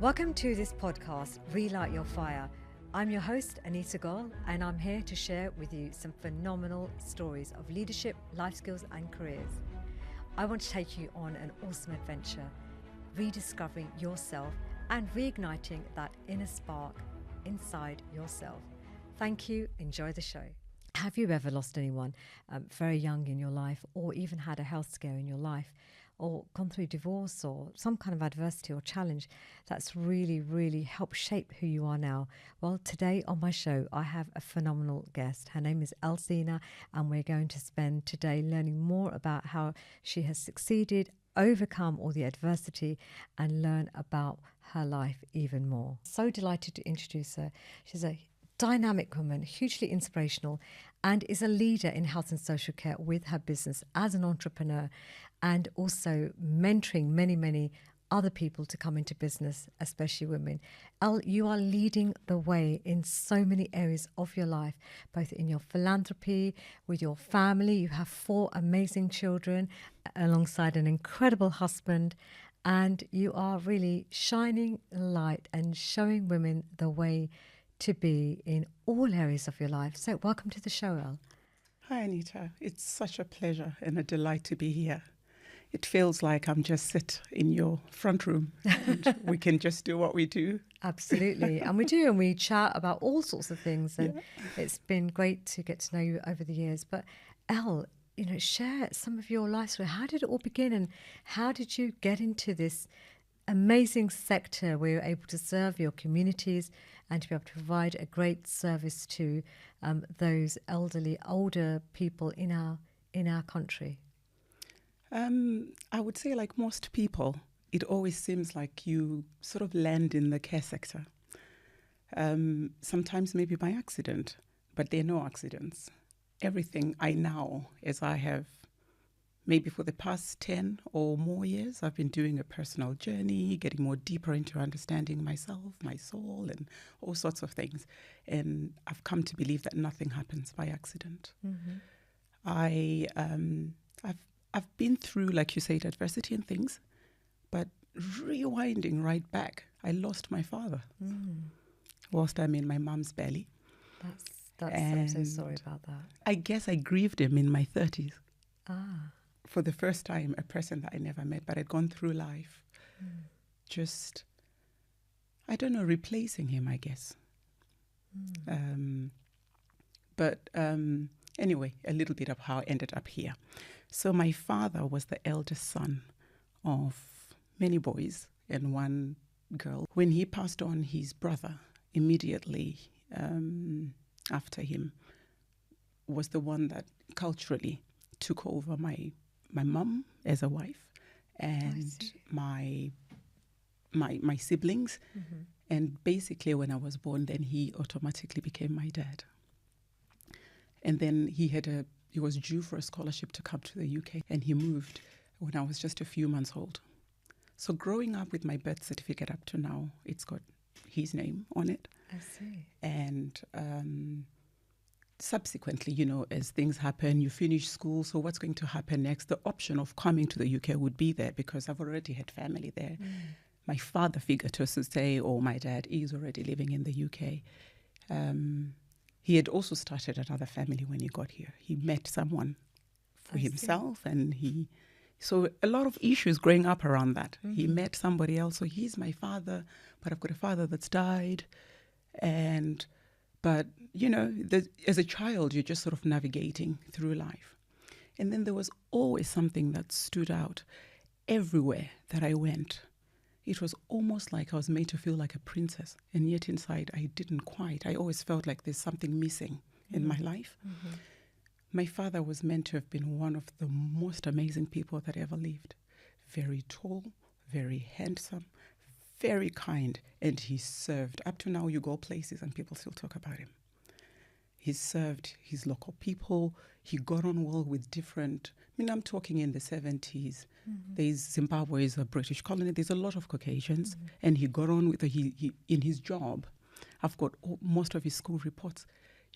Welcome to this podcast, Relight Your Fire. I'm your host, Anita Goll, and I'm here to share with you some phenomenal stories of leadership, life skills, and careers. I want to take you on an awesome adventure, rediscovering yourself and reigniting that inner spark inside yourself. Thank you. Enjoy the show. Have you ever lost anyone very young in your life, or even had a health scare in your life, or gone through divorce or some kind of adversity or challenge that's really helped shape who you are now? Well, today on my show, I have a phenomenal guest. Her name is Elle Sena, and we're going to spend today learning more about how she has succeeded, overcome all the adversity, and learn about her life even more. So delighted to introduce her. She's a dynamic woman, hugely inspirational, and is a leader in health and social care with her business as an entrepreneur, and also mentoring many other people to come into business, especially women. Elle, you are leading the way in so many areas of your life, both in your philanthropy, with your family. You have 4 amazing children alongside an incredible husband, and you are really shining light and showing women the way to be in all areas of your life. So welcome to the show, Elle. Hi, Anita. It's such a pleasure and a delight to be here. It feels like I'm just sit in your front room and we can just do what we do. Absolutely. And we do, and we chat about all sorts of things. And It's been great to get to know you over the years. But Elle, share some of your life story. How did it all begin, and how did you get into this amazing sector where you're able to serve your communities and to be able to provide a great service to those elderly, older people in our country? I would say, like most people, it always seems like you sort of land in the care sector. Sometimes maybe by accident, but there are no accidents. Everything I now, as I have maybe for the past 10 or more years, I've been doing a personal journey, getting more deeper into understanding myself, my soul, and all sorts of things. And I've come to believe that nothing happens by accident. Mm-hmm. I've been through, like you said, adversity and things, but rewinding right back, I lost my father whilst I'm in my mum's belly. I'm so sorry about that. I guess I grieved him in my 30s. Ah. For the first time, a person that I never met, but I'd gone through life. Just, I don't know, replacing him, I guess. Anyway, a little bit of how I ended up here. So my father was the eldest son of many boys and one girl. When he passed on, his brother immediately after him was the one that culturally took over my mum as a wife and my siblings. Mm-hmm. And basically when I was born, then he automatically became my dad. And then he was due for a scholarship to come to the UK, and he moved when I was just a few months old. So growing up with my birth certificate up to now, it's got his name on it. I see. And subsequently, as things happen, you finish school, so what's going to happen next? The option of coming to the UK would be there because I've already had family there. My father figure to say, or my dad is already living in the UK. He had also started another family when he got here. He met someone for himself, and so a lot of issues growing up around that. Mm-hmm. He met somebody else, so he's my father, but I've got a father that's died. But as a child, you're just sort of navigating through life. And then there was always something that stood out everywhere that I went. It was almost like I was made to feel like a princess, and yet inside I didn't quite. I always felt like there's something missing in my life. Mm-hmm. My father was meant to have been one of the most amazing people that ever lived. Very tall, very handsome, very kind, and he served. Up to now, you go places and people still talk about him. He served his local people. He got on well with different, I'm talking in the 70s. Mm-hmm. Zimbabwe is a British colony. There's a lot of Caucasians. Mm-hmm. And he got on with, he in his job, I've got most of his school reports.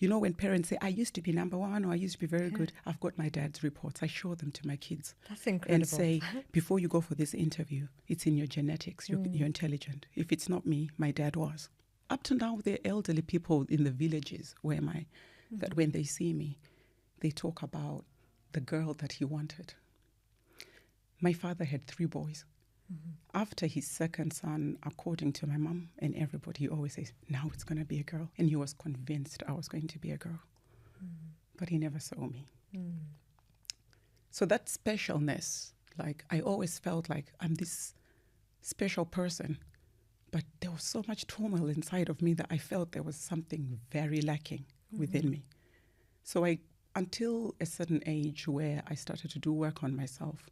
You know, when parents say, I used to be number one or I used to be very good, I've got my dad's reports. I show them to my kids. That's incredible. And say, before you go for this interview, it's in your genetics. You're intelligent. If it's not me, my dad was. Up to now, there are elderly people in the villages that when they see me, they talk about the girl that he wanted. My father had 3 boys. After his second son, according to my mom and everybody, he always says, now it's going to be a girl. And he was convinced I was going to be a girl. But he never saw me. So that specialness, like I always felt like I'm this special person. But there was so much turmoil inside of me that I felt there was something very lacking within me. So until a certain age where I started to do work on myself,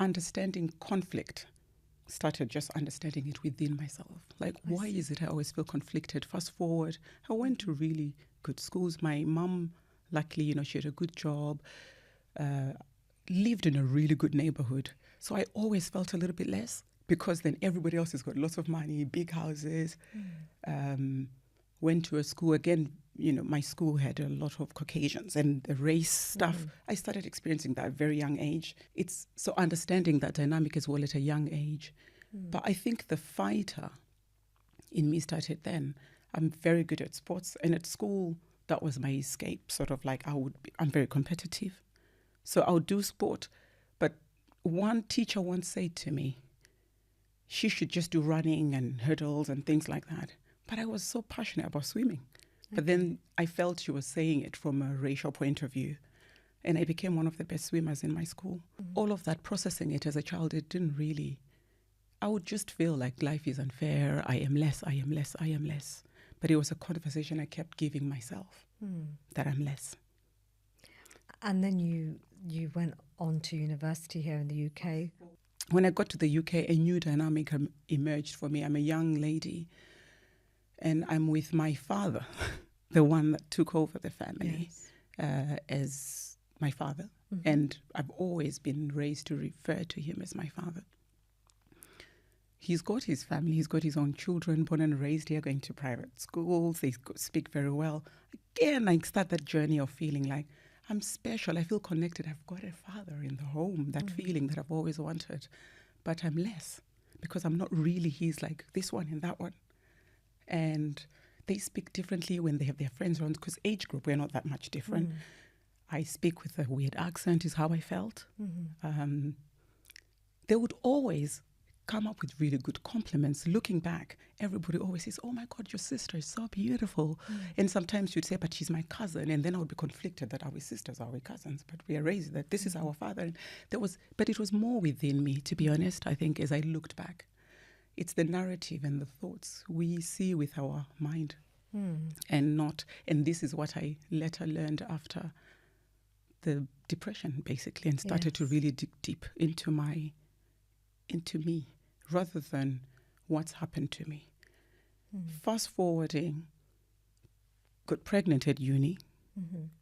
understanding conflict, started just understanding it within myself. Like, why is it I always feel conflicted? Fast forward, I went to really good schools. My mom, luckily, she had a good job, lived in a really good neighborhood. So I always felt a little bit less because then everybody else has got lots of money, big houses. Went to a school, again, my school had a lot of Caucasians and the race stuff. I started experiencing that at a very young age. It's so understanding that dynamic as well at a young age. But I think the fighter in me started then. I'm very good at sports, and at school, that was my escape. Sort of like I'm very competitive. So I would do sport. But one teacher once said to me, she should just do running and hurdles and things like that. But I was so passionate about swimming. But then I felt she was saying it from a racial point of view. And I became one of the best swimmers in my school. All of that, processing it as a child, it didn't really... I would just feel like life is unfair. I am less, I am less, I am less. But it was a conversation I kept giving myself, that I'm less. And then you went on to university here in the UK. When I got to the UK, a new dynamic emerged for me. I'm a young lady. And I'm with my father, the one that took over the family, as my father. And I've always been raised to refer to him as my father. He's got his family, he's got his own children, born and raised here, going to private schools. They speak very well. Again, I start that journey of feeling like I'm special. I feel connected. I've got a father in the home, that feeling that I've always wanted. But I'm less because I'm not really his, like this one and that one. And they speak differently when they have their friends around, because age group, we're not that much different. I speak with a weird accent is how I felt. They would always come up with really good compliments. Looking back, everybody always says, oh my God, your sister is so beautiful. And sometimes you'd say, but she's my cousin. And then I would be conflicted that are we sisters, are we cousins? But we are raised that this is our father. And but it was more within me, to be honest, I think, as I looked back. It's the narrative and the thoughts we see with our mind and this is what I later learned after the depression, basically, and started to really dig deep into me, rather than what's happened to me. Fast forwarding, got pregnant at uni.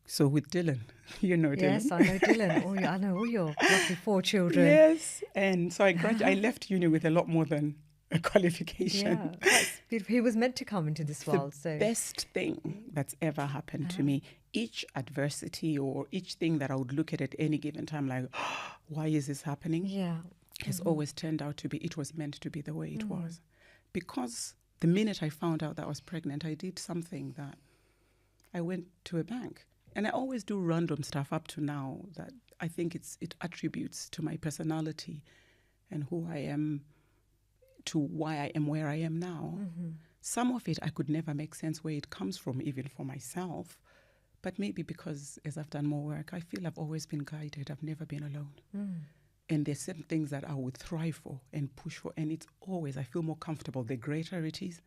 So with Dylan, Dylan. Yes, I know Dylan. I know all your roughly 4 children. Yes, and so I left uni with a lot more than a qualification. Yeah, that's beautiful. He was meant to come into this world. The best thing that's ever happened to me. Each adversity or each thing that I would look at any given time, like, oh, why is this happening? Yeah, has always turned out to be. It was meant to be the way it was, because the minute I found out that I was pregnant, I did something that I went to a bank, and I always do random stuff up to now that I think it attributes to my personality and who I am, to why I am where I am now. Some of it I could never make sense where it comes from, even for myself. But maybe because as I've done more work, I feel I've always been guided. I've never been alone. And there's certain things that I would thrive for and push for. And it's always, I feel more comfortable. The greater it is,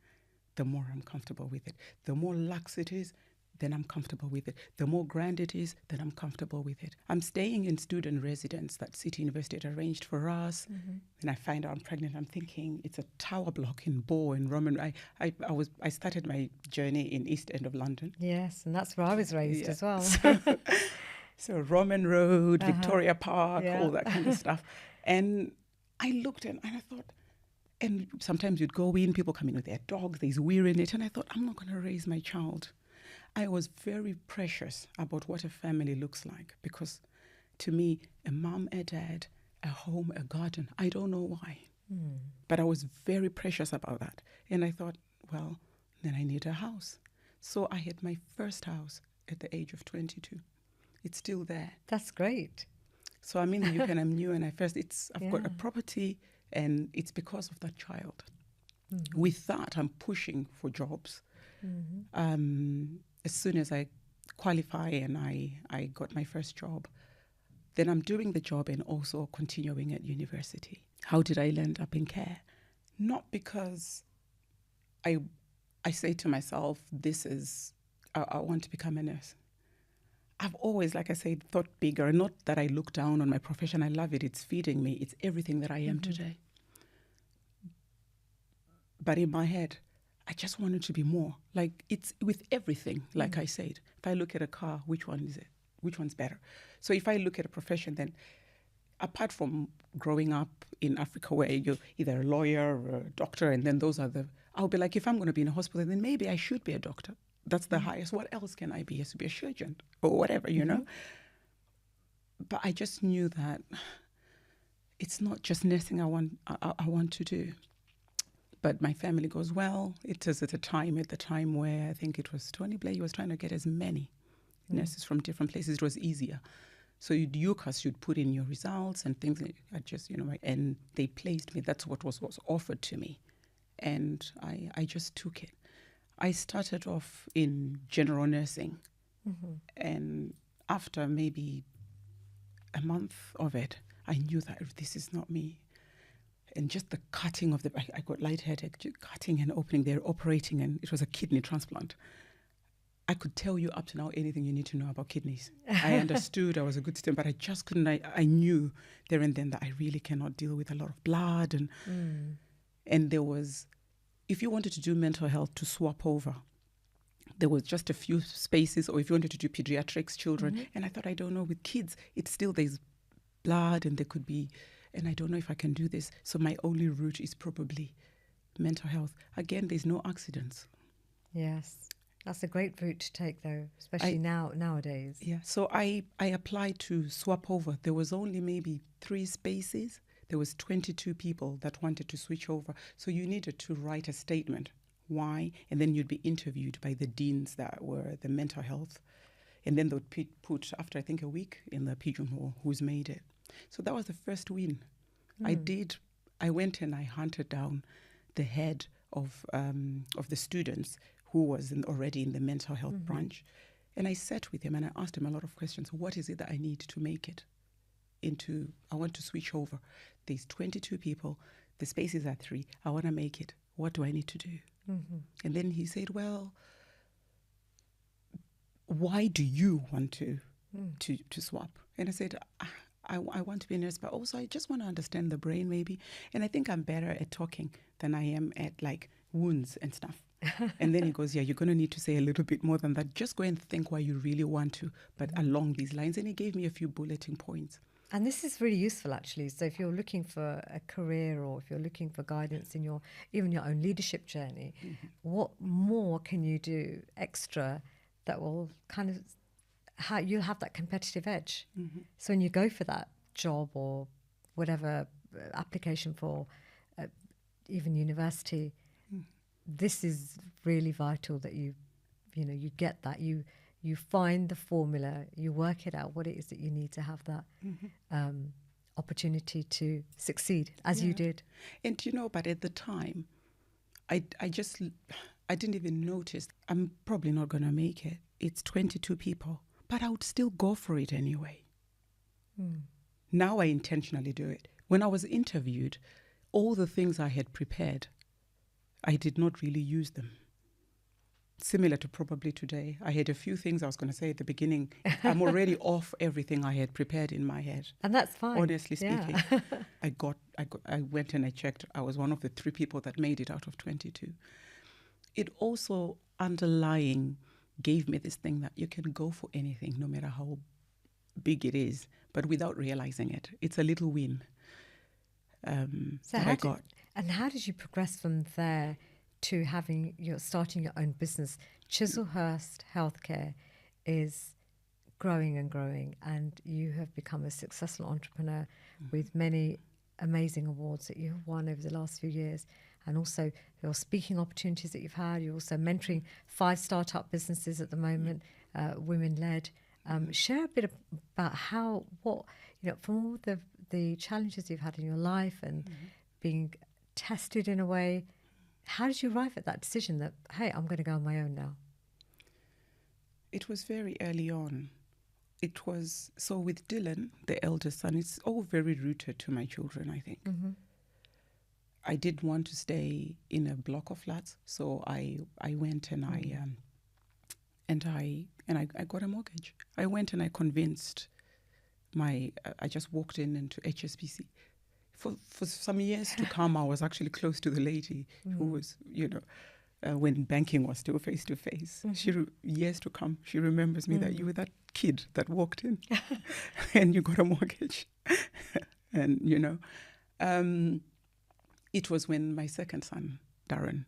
the more I'm comfortable with it. The more lax it is, then I'm comfortable with it. The more grand it is, then I'm comfortable with it. I'm staying in student residence that City University had arranged for us. And I find out I'm pregnant. I'm thinking it's a tower block in Bow and Roman. I started my journey in East End of London. Yes, and that's where I was raised as well. So Roman Road, Victoria Park, all that kind of stuff. And I looked and I thought, and sometimes you'd go in, people come in with their dogs, there's weir in it. And I thought, I'm not going to raise my child. I was very precious about what a family looks like, because to me, a mom, a dad, a home, a garden, I don't know why. But I was very precious about that. And I thought, well, then I need a house. So I had my first house at the age of 22. It's still there. That's great. So I'm in the UK and I'm new, and I've got a Yeah. property, and it's because of that child. With that, I'm pushing for jobs. As soon as I qualify and I got my first job, then I'm doing the job and also continuing at university. How did I end up in care? Not because I say to myself, I want to become a nurse. I've always, like I said, thought bigger. Not that I look down on my profession. I love it. It's feeding me. It's everything that I am today. But in my head, I just wanted to be more. Like, it's with everything, like I said. If I look at a car, which one is it? Which one's better? So if I look at a profession, then apart from growing up in Africa where you're either a lawyer or a doctor, and then I'll be like, if I'm going to be in a hospital, then maybe I should be a doctor. That's the highest. What else can I be? I should be a surgeon or whatever, you know? But I just knew that it's not just nursing I want to do. But my family goes, well, it is at the time where I think it was Tony Blair, he was trying to get as many nurses from different places. It was easier. So UCAS, you'd put in your results and things. I just, and they placed me. That's what was offered to me. And I just took it. I started off in general nursing. And after maybe a month of it, I knew that this is not me. And just the cutting of I got lightheaded, cutting and opening, they're operating, and it was a kidney transplant. I could tell you up to now anything you need to know about kidneys. I understood, I was a good student, but I just couldn't, I knew there and then that I really cannot deal with a lot of blood. And there was, if you wanted to do mental health, to swap over, there was just a few spaces, or if you wanted to do pediatrics, children. And I thought, I don't know, with kids, it's still, there's blood and there could be, and I don't know if I can do this. So my only route is probably mental health. Again, there's no accidents. Yes. That's a great route to take, though, especially nowadays. Yeah. So I applied to swap over. There was only maybe 3 spaces. There was 22 people that wanted to switch over. So you needed to write a statement. Why? And then you'd be interviewed by the deans that were the mental health. And then they would put, after I think a week, in the pigeonhole, who's made it. So that was the first win. I went and I hunted down the head of the students who was already in the mental health branch. And I sat with him and I asked him a lot of questions. What is it that I need to make it into, I want to switch over. There's 22 people, the spaces are 3. I want to make it. What do I need to do? And then he said, well, why do you want to swap? And I said, I want to be a nurse, but also I just want to understand the brain maybe. And I think I'm better at talking than I am at like wounds and stuff. And then he goes, yeah, you're going to need to say a little bit more than that. Just go and think why you really want to, but along these lines. And he gave me a few bulleting points. And this is really useful, actually. So if you're looking for a career, or if you're looking for guidance in even your own leadership journey, what more can you do extra that will kind of, you'll have that competitive edge. So when you go for that job or whatever application for even university, this is really vital that you get that, you find the formula, you work it out, what it is that you need to have that opportunity to succeed, as you did. And but at the time, I didn't even notice. I'm probably not going to make it. It's 22 people, but I would still go for it anyway. Now I intentionally do it. When I was interviewed, all the things I had prepared, I did not really use them. Similar to probably today. I had a few things I was going to say at the beginning. I'm already off everything I had prepared in my head. And that's fine. Honestly speaking. I went and I checked. I was one of the 3 people that made it out of 22. It also underlying gave me this thing that you can go for anything, no matter how big it is, but without realizing it. It's a little win that I got. And how did you progress from there to starting your own business. Chislehurst Healthcare is growing and growing, and you have become a successful entrepreneur with many amazing awards that you have won over the last few years, and also your speaking opportunities that you've had. You're also mentoring 5 startup businesses at the moment, women-led. Share a bit about from all the challenges you've had in your life and being tested in a way, how did you arrive at that decision that, hey, I'm going to go on my own now? It was very early on. It was, so with Dylan, the eldest son, it's all very rooted to my children, I think. I did want to stay in a block of flats, so I went and I got a mortgage. I went and I convinced I just walked into HSBC. For some years to come, I was actually close to the lady who was, when banking was still face to face. Years to come, she remembers me that you were that kid that walked in and you got a mortgage. And, it was when my second son, Darren,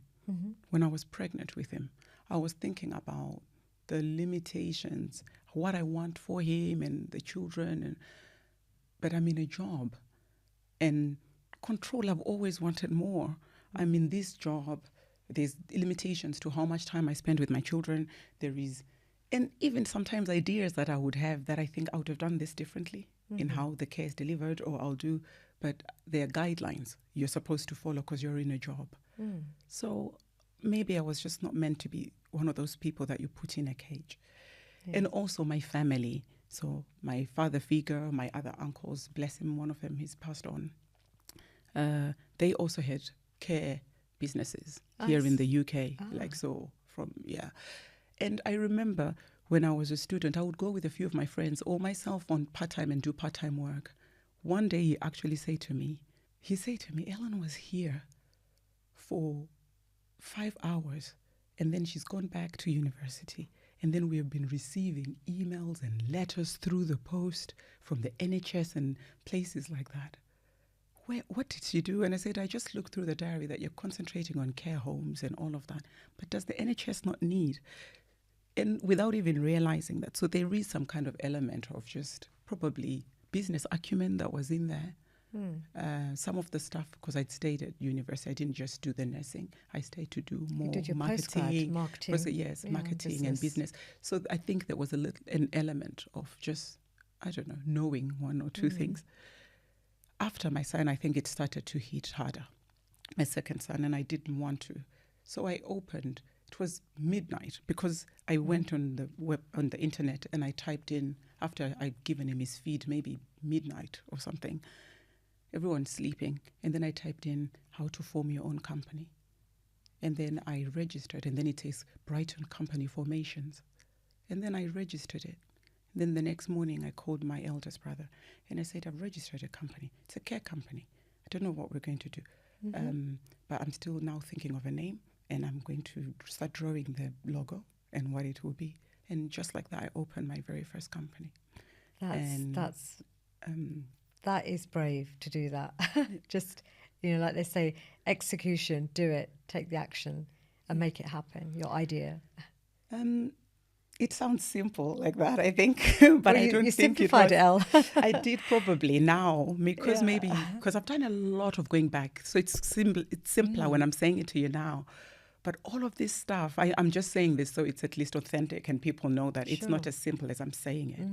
when I was pregnant with him, I was thinking about the limitations, what I want for him and the children. But I'm in a job and control. I've always wanted more. I'm in this job. There's limitations to how much time I spend with my children. And even sometimes ideas that I would have that I think I would have done this differently in how the care is delivered, or I'll do, but there are guidelines you're supposed to follow because you're in a job. So maybe I was just not meant to be one of those people that you put in a cage. Yeah. And also my family. So my father figure, my other uncles, bless him, one of them, he's passed on. They also had care businesses here in the UK, And I remember when I was a student, I would go with a few of my friends or myself on part-time and do part-time work. One day he actually said to me, Ellen was here for 5 hours and then she's gone back to university. And then we have been receiving emails and letters through the post from the NHS and places like that. What did she do? And I said, I just looked through the diary that you're concentrating on care homes and all of that. But does the NHS not need? And without even realizing that. So there is some kind of element of just probably business acumen that was in there. Some of the stuff, because I'd stayed at university, I didn't just do the nursing. I stayed to do more marketing. Marketing and business. So I think there was an element of just, knowing one or two things. After my son, I think it started to hit harder, my second son, and I didn't want to. So I opened. It was midnight because I went on the internet and I typed in, after I'd given him his feed, maybe midnight or something. Everyone's sleeping. And then I typed in how to form your own company. And then I registered. And then it says Brighton Company Formations. And then I registered it. And then the next morning I called my eldest brother. And I said, I've registered a company. It's a care company. I don't know what we're going to do. But I'm still now thinking of a name. And I'm going to start drawing the logo and what it will be. And just like that, I opened my very first company. That is brave to do that. Just, like they say, execution, do it, take the action and make it happen, your idea. It sounds simple like that, I think, but I don't think it You simplified was. it, Elle. I did probably now because I've done a lot of going back. So it's simpler when I'm saying it to you now. But all of this stuff, I'm just saying this so it's at least authentic and people know that it's not as simple as I'm saying it.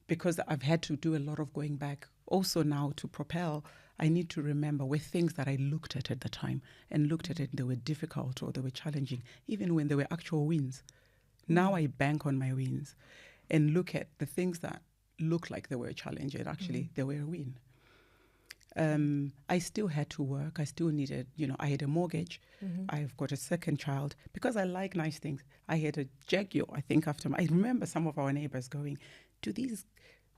Because I've had to do a lot of going back. Also now to propel, I need to remember were things that I looked at the time and looked at it, they were difficult or they were challenging, even when they were actual wins. Now I bank on my wins and look at the things that look like they were a challenge and actually they were a win. I still had to work. I still needed, I had a mortgage. I've got a second child. Because I like nice things, I had a Jaguar, I think, I remember some of our neighbors going,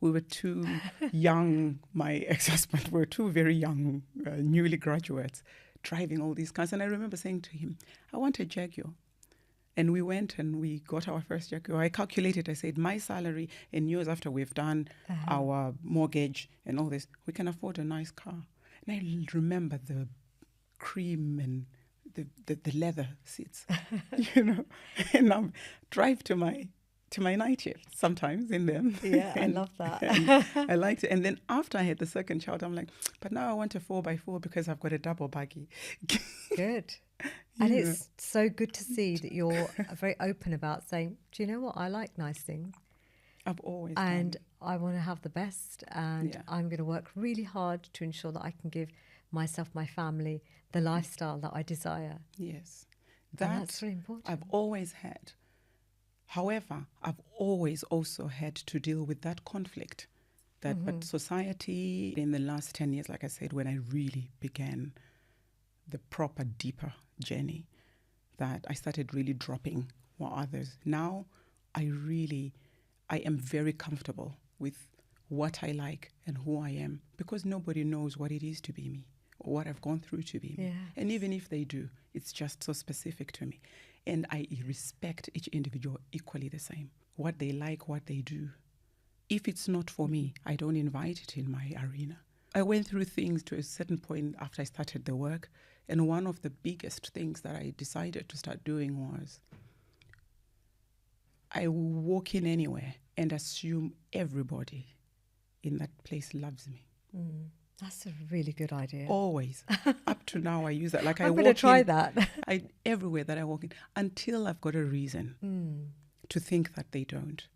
we were two young, my ex-husband, were two very young, newly graduates, driving all these cars. And I remember saying to him, I want a Jaguar. And we went and we got our first Jaguar. I calculated, I said, my salary and yours after we've done our mortgage and all this, we can afford a nice car. And I remember the cream and the leather seats, you know, and I drive to my night shift sometimes in them. Yeah, and, I love that. And I liked it. And then after I had the second child, I'm like, but now I want a 4x4 because I've got a double buggy. Good. And it's so good to see that you're very open about saying, do you know what? I like nice things. I've always And done. I want to have the best. And I'm going to work really hard to ensure that I can give myself, my family, the lifestyle that I desire. Yes. That's really important. I've always had. However, I've always also had to deal with that conflict. But society in the last 10 years, like I said, when I really began the proper, deeper journey, that I started really dropping what others. Now, I am very comfortable with what I like and who I am, because nobody knows what it is to be me or what I've gone through to be me. Yes. And even if they do, it's just so specific to me. And I respect each individual equally the same. What they like, what they do. If it's not for me, I don't invite it in my arena. I went through things to a certain point after I started the work. And one of the biggest things that I decided to start doing was I will walk in anywhere and assume everybody in that place loves me. That's a really good idea. Always. Up to now, I use that. Like I'm going to try that. Everywhere that I walk in, until I've got a reason to think that they don't.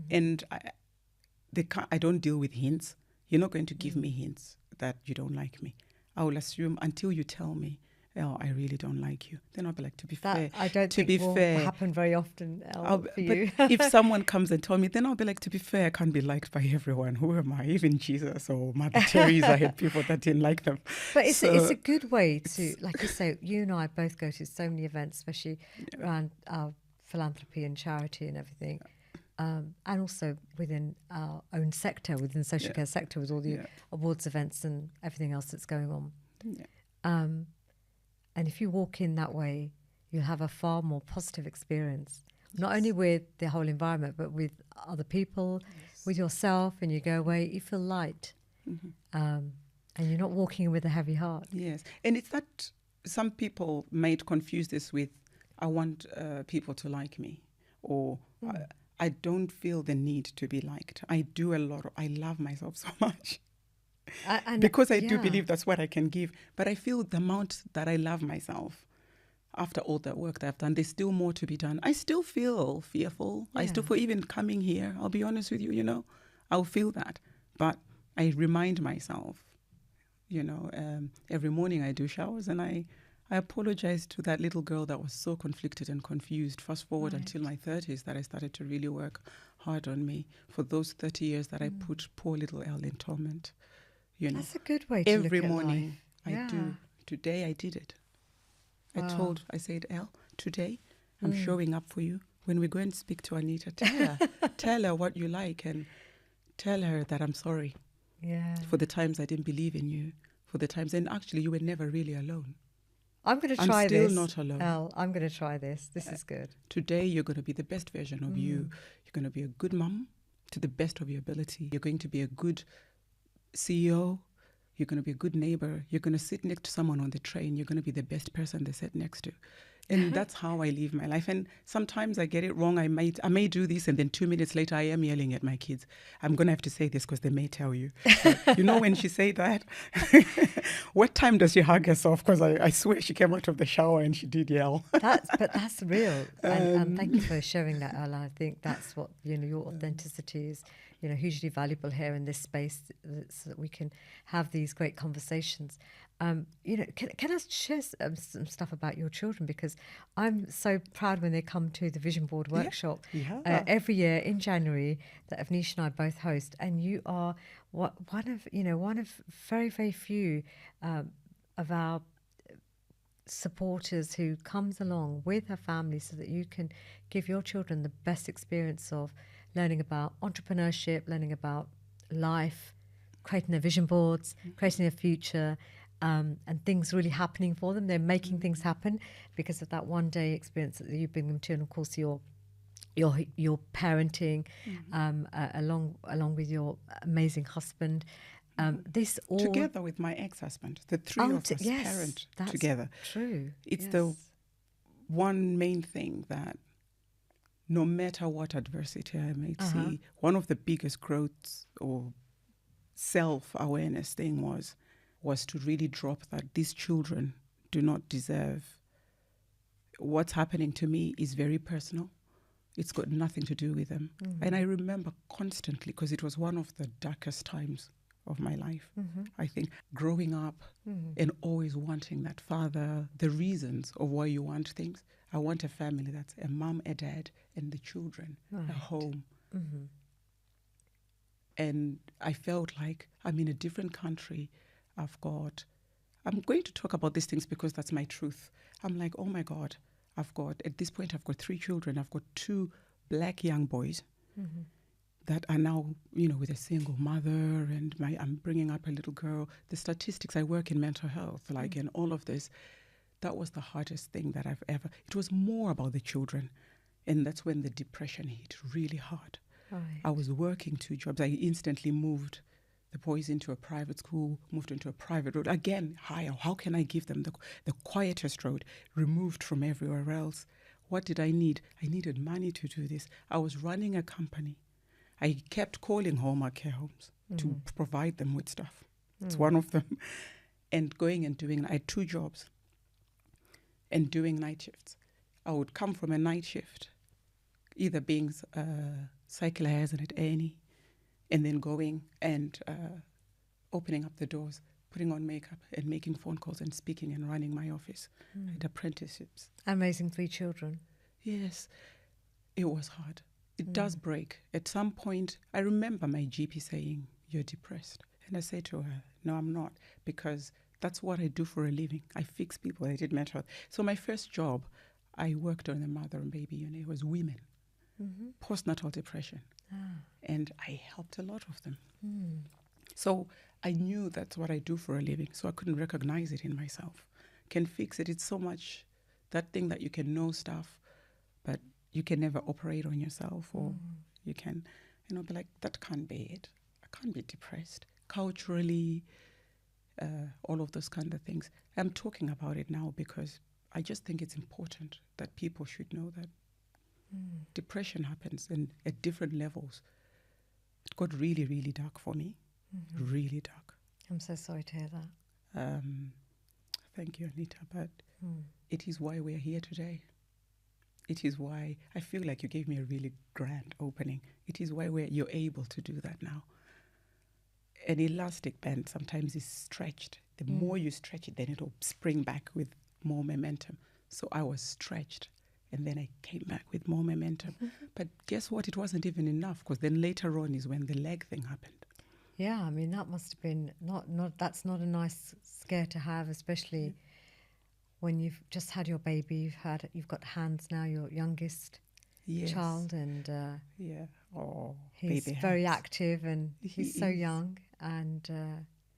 And I don't deal with hints. You're not going to give me hints that you don't like me. I will assume until you tell me, oh, I really don't like you. Then I'll be like, to be fair. I don't think will happen very often, Elle, for you. But if someone comes and tells me, then I'll be like, to be fair, I can't be liked by everyone. Who am I? Even Jesus or Mother Teresa had people that didn't like them. But it's a good way to, like you say, you and I both go to so many events, especially around philanthropy and charity and everything. And also within our own sector, within the social care sector, with all the awards events and everything else that's going on. Yeah. And if you walk in that way, you'll have a far more positive experience, not only with the whole environment, but with other people, with yourself, and you go away, you feel light. And you're not walking in with a heavy heart. Yes. And it's that some people might confuse this with, I want people to like me, or I don't feel the need to be liked. I love myself so much. Because I do believe that's what I can give. But I feel the amount that I love myself, after all the work that I've done, there's still more to be done. I still feel fearful. I still feel, even coming here, I'll be honest with you, I'll feel that. But I remind myself, every morning I do showers, and I apologize to that little girl that was so conflicted and confused. Fast forward until my 30s, that I started to really work hard on me. For those 30 years that I put poor little Elle in torment. That's a good way to look at every morning life. I do. Today I did it. I said, Elle, today I'm showing up for you. When we go and speak to Anita, tell her what you like, and tell her that I'm sorry for the times I didn't believe in you, for the times, and actually you were never really alone. I'm going to try this. I'm still not alone. Elle, I'm going to try this. This is good. Today you're going to be the best version of you. You're going to be a good mom to the best of your ability. You're going to be a good CEO. You're going to be a good neighbor. You're going to sit next to someone on the train. You're going to be the best person they sit next to. And that's how I live my life. And sometimes I get it wrong. I may do this, and then 2 minutes later I am yelling at my kids. I'm going to have to say this because they may tell you. So, when she said that, what time does she hug herself? Because I swear she came out of the shower and she did yell. But that's real. And thank you for sharing that, Elle. I think that's what, your authenticity is, hugely valuable here in this space, so that we can have these great conversations. Can I share some stuff about your children? Because I'm so proud when they come to the Vision Board workshop every year in January that Avnish and I both host. And you are one of very, very few of our supporters who comes along with her family so that you can give your children the best experience of learning about entrepreneurship, learning about life, creating their vision boards, creating their future. And things really happening for them. They're making things happen because of that one day experience that you bring them to, and of course your parenting along with your amazing husband. This all together with my ex-husband, the three of us parent that's together. True. It's the one main thing that no matter what adversity I might see, one of the biggest growths or self-awareness thing was to really drop that these children do not deserve. What's happening to me is very personal. It's got nothing to do with them. And I remember constantly, because it was one of the darkest times of my life, I think, growing up and always wanting that father, the reasons of why you want things. I want a family that's a mom, a dad, and the children, a home. And I felt like I'm in a different country. I'm going to talk about these things because that's my truth. I'm like, oh my God, at this point, I've got 3 children. I've got 2 black young boys that are now, with a single mother, and I'm bringing up a little girl. The statistics, I work in mental health, and all of this, that was the hardest thing that I've ever, it was more about the children. And that's when the depression hit really hard. Right. I was working 2 jobs. I instantly moved the boys into a private school, moved into a private road. Again, higher. How can I give them the quietest road, removed from everywhere else? What did I need? I needed money to do this. I was running a company. I kept calling Hallmark care homes to provide them with stuff. It's one of them. And going and doing, I had 2 jobs and doing night shifts. I would come from a night shift, either being cycle liaison at A&E, and then going and opening up the doors, putting on makeup and making phone calls and speaking and running my office. I had apprenticeships. Amazing 3 children. Yes, it was hard. It does break. At some point, I remember my GP saying, "You're depressed." And I said to her, "No, I'm not, because that's what I do for a living. I fix people. I did mental health." So my first job, I worked on the mother and baby unit. It was women, postnatal depression. And I helped a lot of them. So I knew that's what I do for a living. So I couldn't recognize it in myself. Can fix it. It's so much that thing that you can know stuff, but you can never operate on yourself, or you can, be like, that can't be it. I can't be depressed. Culturally, all of those kind of things. I'm talking about it now because I just think it's important that people should know that depression happens at different levels. It got really, really dark for me. Really dark. I'm so sorry to hear that. Thank you, Anita. But it is why we're here today. It is why I feel like you gave me a really grand opening. It is why you're able to do that now. An elastic band sometimes is stretched. The more you stretch it, then it'll spring back with more momentum. So I was stretched, and then I came back with more momentum. But guess what? It wasn't even enough, because then later on is when the leg thing happened. Yeah, I mean, that must have been that's not a nice scare to have, especially when you've just had your baby. You've got Hans now, your youngest child, and he's very active, and he's so young, and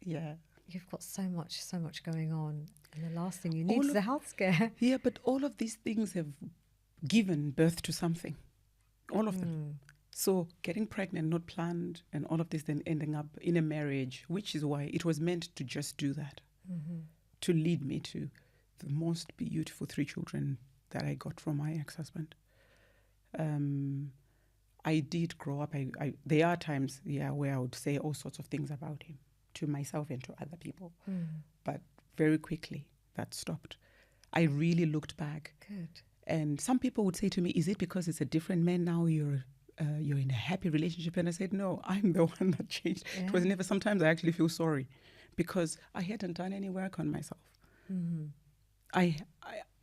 you've got so much going on, and the last thing you need is a health scare. Yeah, but all of these things have given birth to something, all of them. So getting pregnant, not planned, and all of this, then ending up in a marriage, which is why it was meant to just do that, to lead me to the most beautiful 3 children that I got from my ex-husband. I did grow up. There are times, where I would say all sorts of things about him to myself and to other people. But very quickly, that stopped. I really looked back. Good. And some people would say to me, "Is it because it's a different man now, you're in a happy relationship?" And I said, no, I'm the one that changed. It was never. Sometimes I actually feel sorry because I hadn't done any work on myself.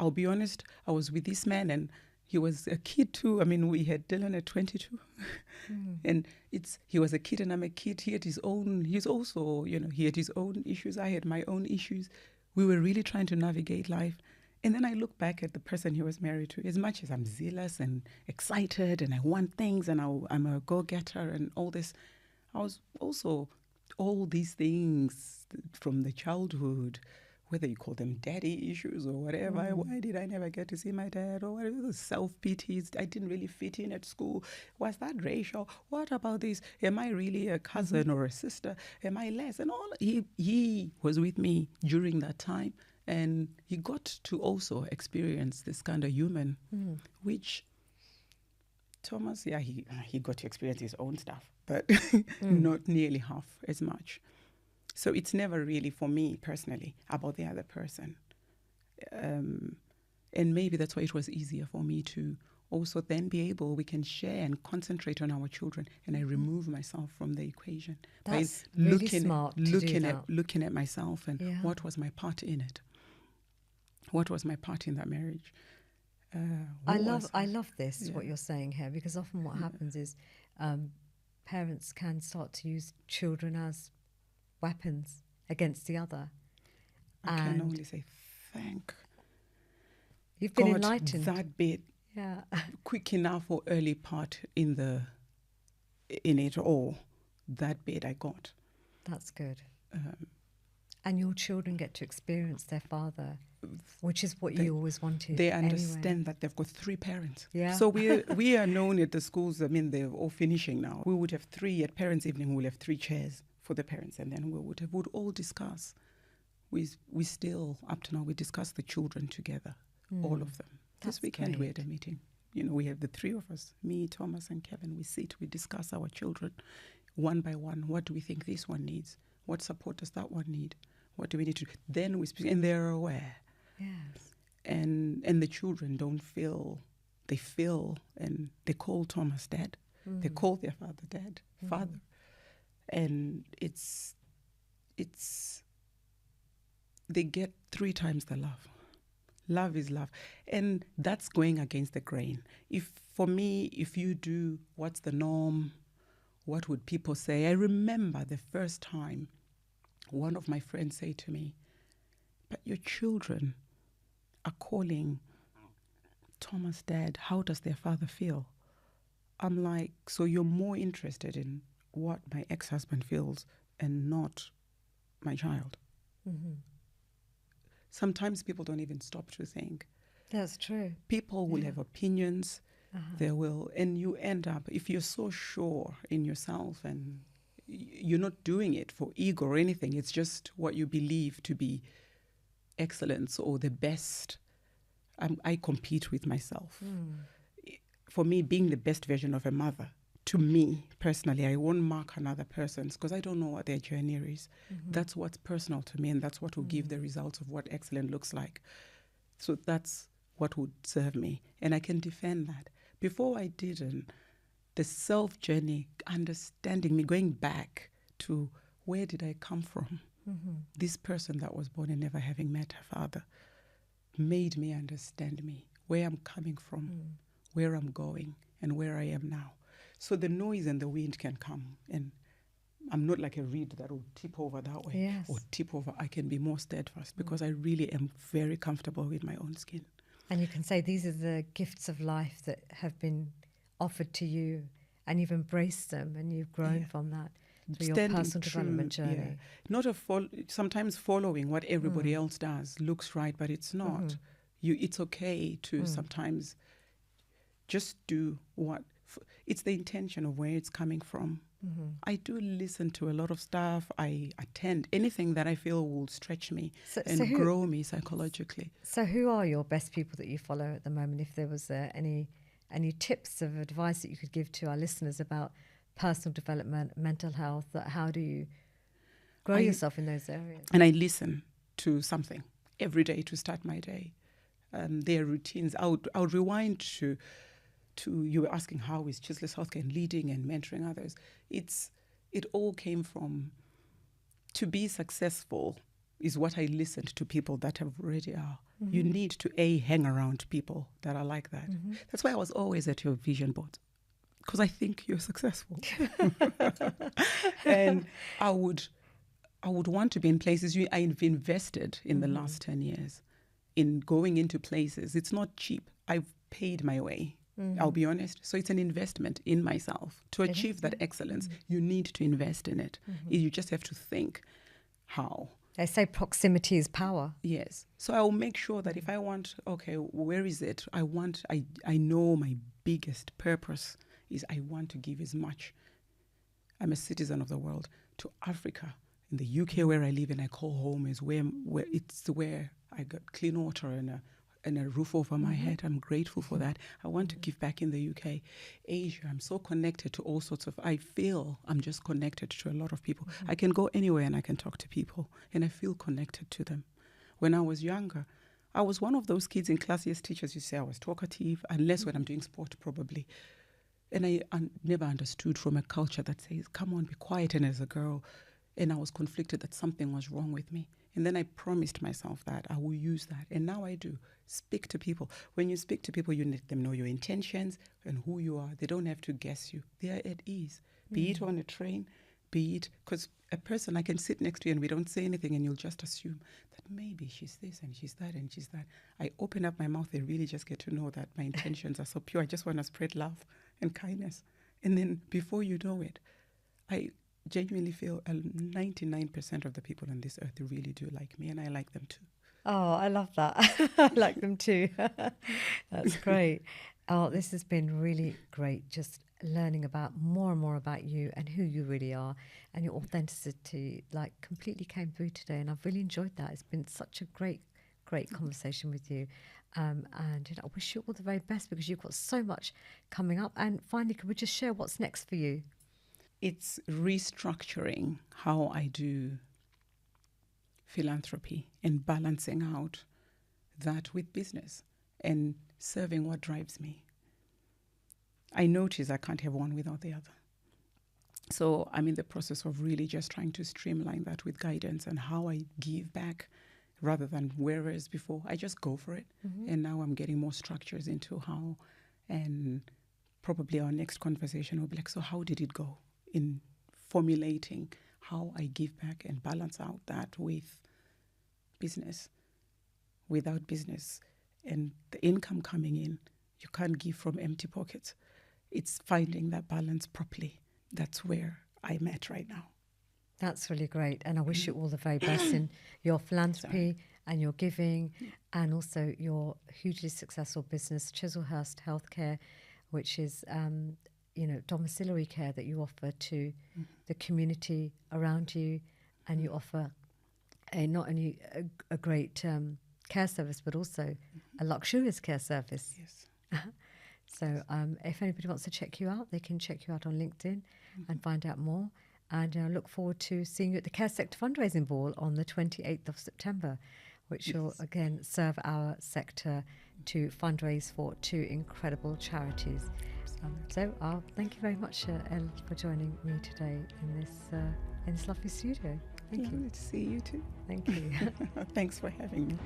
I'll be honest, I was with this man and he was a kid too. I mean, we had Dylan at 22 and he was a kid and I'm a kid. He had his own, he had his own issues. I had my own issues. We were really trying to navigate life. And then I look back at the person he was married to. As much as I'm zealous and excited and I want things and I'm a go-getter and all this, I was also all these things from the childhood whether you call them daddy issues or whatever. Why did I never get to see my dad? Or whatever, the self-pity. I didn't really fit in at school. Was that racial? What about this? Am I really a cousin or a sister? Am I less? And all he was with me during that time. And he got to also experience this kind of human, which Thomas, he got to experience his own stuff, but not nearly half as much. So it's never really, for me personally, about the other person. And maybe that's why it was easier for me to also then be able, we can share and concentrate on our children, and I remove myself from the equation. That's really smart to do that. Looking at myself and what was my part in it? What was my part in that marriage? I love this, what you're saying here, because often what happens is parents can start to use children as weapons against the other. I can only say thank you've been God enlightened. That bit quick enough or early part in it all. That bit I got. That's good. And your children get to experience their father, which is what you always wanted. They understand that they've got 3 parents. Yeah. So we are known at the schools. I mean, they're all finishing now. We would have 3 at parents' evening. We would have 3 chairs for the parents, and then we would all discuss. We still, up to now, we discuss the children together, all of them. This weekend we had a meeting. We have the 3 of us, me, Thomas, and Kevin. We sit, we discuss our children one by one. What do we think this one needs? What support does that one need? What do we need to do? Then we speak, and they're aware. Yes. And the children don't feel, they feel, and they call Thomas dad. They call their father dad, father. And it's they get 3 times the love. Love is love. And that's going against the grain. For me, if you do what's the norm, what would people say? I remember the first time one of my friends said to me, but your children are calling Thomas dad. How does their father feel? I'm like, so you're more interested in what my ex-husband feels and not my child. Sometimes people don't even stop to think. That's true. People will have opinions. They will, and you end up, if you're so sure in yourself and you're not doing it for ego or anything, it's just what you believe to be excellence or the best. I compete with myself. For me, being the best version of a mother, to me personally, I won't mark another person's because I don't know what their journey is. That's what's personal to me, and that's what will give the results of what excellent looks like. So that's what would serve me, and I can defend that. Before I didn't, the self journey, understanding me, going back to where did I come from? This person that was born and never having met her father made me understand me, where I'm coming from, where I'm going, and where I am now. So the noise and the wind can come, and I'm not like a reed that will tip over that way or tip over. I can be more steadfast because I really am very comfortable with my own skin. And you can say these are the gifts of life that have been offered to you, and you've embraced them, and you've grown from that through your personal development journey. Not sometimes following what everybody else does looks right, but it's not. It's okay to sometimes just do what. It's the intention of where it's coming from. I do listen to a lot of stuff. I attend anything that I feel will stretch me and grow me psychologically. So who are your best people that you follow at the moment? If there was any tips of advice that you could give to our listeners about personal development, mental health, how do you grow yourself in those areas? And I listen to something every day to start my day. Their routines. I would rewind to you were asking how is Chislehurst Healthcare and leading and mentoring others. It all came from, to be successful is what I listened to people that have already are. You need to hang around people that are like that. That's why I was always at your vision board, because I think you're successful. And I would want to be in places. I've invested in the last 10 years in going into places. It's not cheap. I've paid my way. I'll be honest. So it's an investment in myself. To achieve that excellence, you need to invest in it. You just have to think how. They say proximity is power. Yes. So I will make sure that if I want, okay, where is it? I know my biggest purpose is I want to give as much. I'm a citizen of the world, to Africa. In the UK where I live and I call home is where I got clean water and a roof over my head. I'm grateful for that. I want to give back in the UK. Asia, I'm so connected to all sorts of, I feel I'm just connected to a lot of people. I can go anywhere and I can talk to people and I feel connected to them. When I was younger, I was one of those kids in class. Yes, teachers, you say I was talkative, unless when I'm doing sport probably. And I never understood from a culture that says, come on, be quiet. And as a girl, and I was conflicted that something was wrong with me. And then I promised myself that I will use that. And now I do. Speak to people. When you speak to people, you let them know your intentions and who you are. They don't have to guess you. They are at ease. Be it on a train, be it, because a person, I can sit next to you and we don't say anything and you'll just assume that maybe she's this and she's that and she's that. I open up my mouth, they really just get to know that my intentions are so pure. I just want to spread love and kindness. And then before you know it, I genuinely feel 99% of the people on this earth really do like me, and I like them too. Oh, I love that. I like them too. That's great. Oh, this has been really great, just learning about more and more about you and who you really are, and your authenticity like completely came through today, and I've really enjoyed that. It's been such a great conversation with you. And I wish you all the very best, because you've got so much coming up. And finally, could we just share what's next for you? It's restructuring how I do philanthropy and balancing out that with business and serving what drives me. I notice I can't have one without the other. So I'm in the process of really just trying to streamline that with guidance and how I give back, rather than whereas before I just go for it. And now I'm getting more structures into how, and probably our next conversation will be like, so how did it go in formulating how I give back and balance out that with business. Without business and the income coming in, you can't give from empty pockets. It's finding that balance properly. That's where I'm at right now. That's really great. And I wish you all the very best in your philanthropy and your giving, and also your hugely successful business, Chislehurst Healthcare, which is, domiciliary care that you offer to the community around you. And you offer not only a great care service, but also a luxurious care service. Yes. So if anybody wants to check you out, they can check you out on LinkedIn and find out more. And I look forward to seeing you at the Care Sector Fundraising Ball on the 28th of September, which will again serve our sector to fundraise for 2 incredible charities. So thank you very much, Elle, for joining me today in this lovely studio. Thank you. Lovely to see you too. Thank you. Thanks for having me.